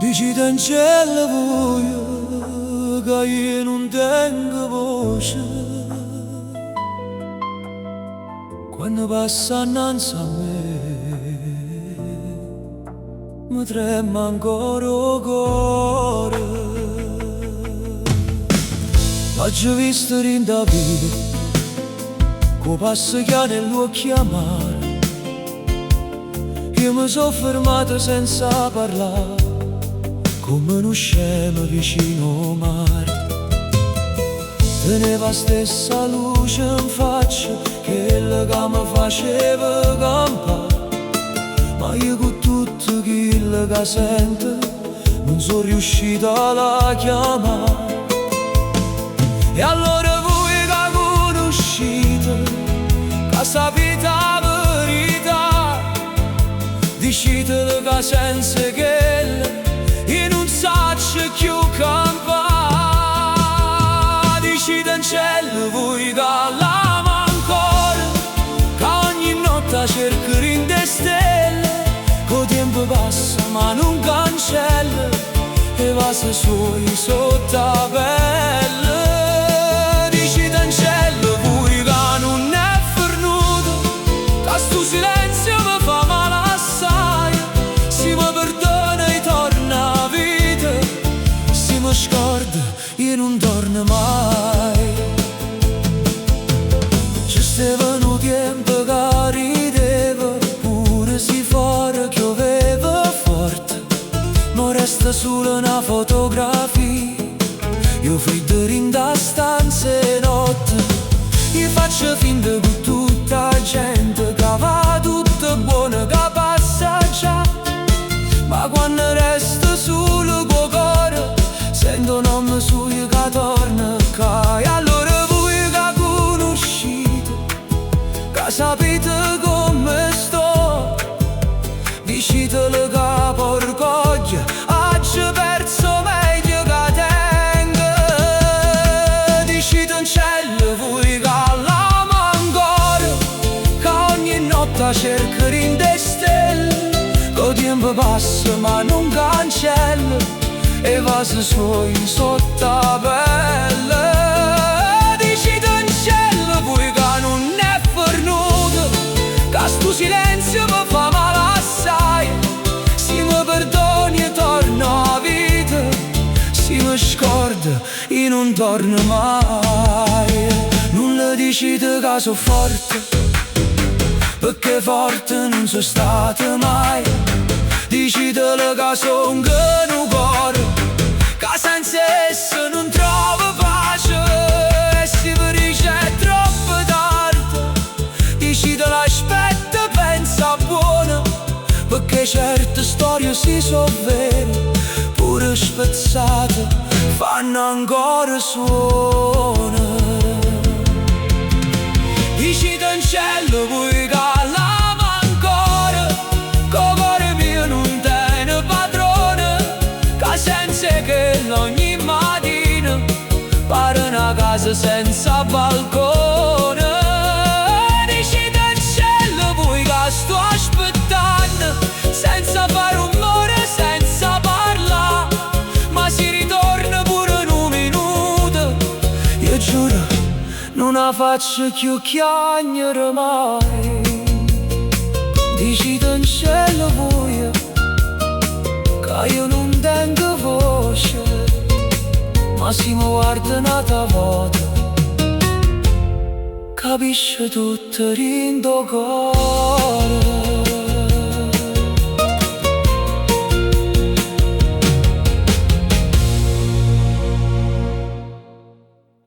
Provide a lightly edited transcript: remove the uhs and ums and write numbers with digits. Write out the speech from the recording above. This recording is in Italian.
Dici in cielo buio che io non tengo voce, quando passa innanzi a me mi trema ancora il cuore. L'ho visto in da vita, che passa che nell'occhio amare. Io mi sono fermato senza parlare, come un scemo vicino al mare. Teneva stessa luce in faccia, quella che mi faceva campare. Ma io con tutto quello che sento non sono riuscito a la chiamare. E allora voi che conoscete, che sapete la verità, dicete che senza quella io non saccio più campare. Dicite in cielo voi che l'ama ancora, che ogni notte cerca in te stelle, che il tempo passa ma non cancella, e va se suoi sotto la pelle. Dicite in cielo voi che non è fernuto, che sto silenzio mi fa male assai. Se mi perdona e torna a vita, se mi scorda io non torno mai. Ci stavano tempi che rideva, pure si fuori pioveva forte, ma resta solo una fotografia. Io freddo in da stanza e notte, io faccio finta con tutta la gente che va tutta buona, che passa già. Ma quando resta solo col cuore, sento un nome suo che torna qua. E allora voi che conoscete, che sapete come sto, dicetelo che porcoglia oggi perso meglio che tengo. Dicete in cielo voi che l'ama ancora, che ogni notte cerca in te stelle, che il tempo passa ma non cancella, e va se suoi sotto la pelle. Dicite in cielo voi che non è fernuto, che sto silenzio mi fa male assai. Se mi perdoni e torno a vita, se mi scorda io non torno mai. Non le dicite che sono forte, perché forte non sono stata mai. Dicitelo che sono un cuore, che senza esso non trovo pace. E se vi dice è troppo tardi, dicitelo aspetta, pensa buono, perché certe storie si sono vere, pure spezzate fanno ancora suono. Dicite in cielo voi che l'ama ancora, che cuore mio non tiene padrone, che senza che ogni mattina pare una casa senza balcone. Dicite in cielo voi che sto aspettando, senza fare rumore, senza parlare, ma si ritorna pure in un minuto. Io giuro non la faccio più chiagnere mai. Dicite in cielo voi che io non tengo voce, ma se mi guarda un'altra volta capisce tutto in do cuore.